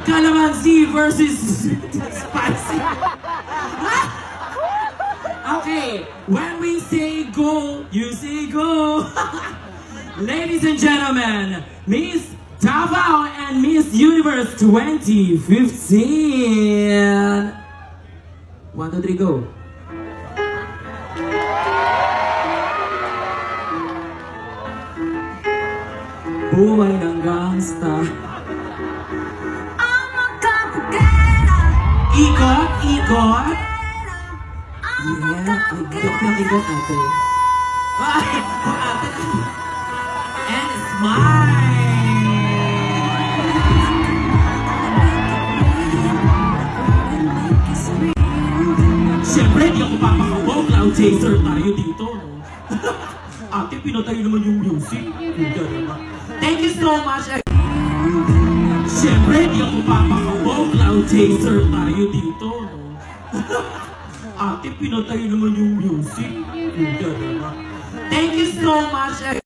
Calamansi versus spicy. Okay, when we say go, you say go. Ladies and gentlemen, Miss Davao and Miss Universe 2015. 1, 2, 3, go. Buhay ng gangsta. Ikot, ikot. Yeah, ikot ng ikot ate. And smile. Siyempre, di ako papakabaw. Cloud chaser tayo dito, no? Ate, pinatay naman yung music. Thank you so much. Siyempre, di ako papakabaw. Cloud chaser tayo dito, no? Ate, pinatay naman yung music. Thank you so much.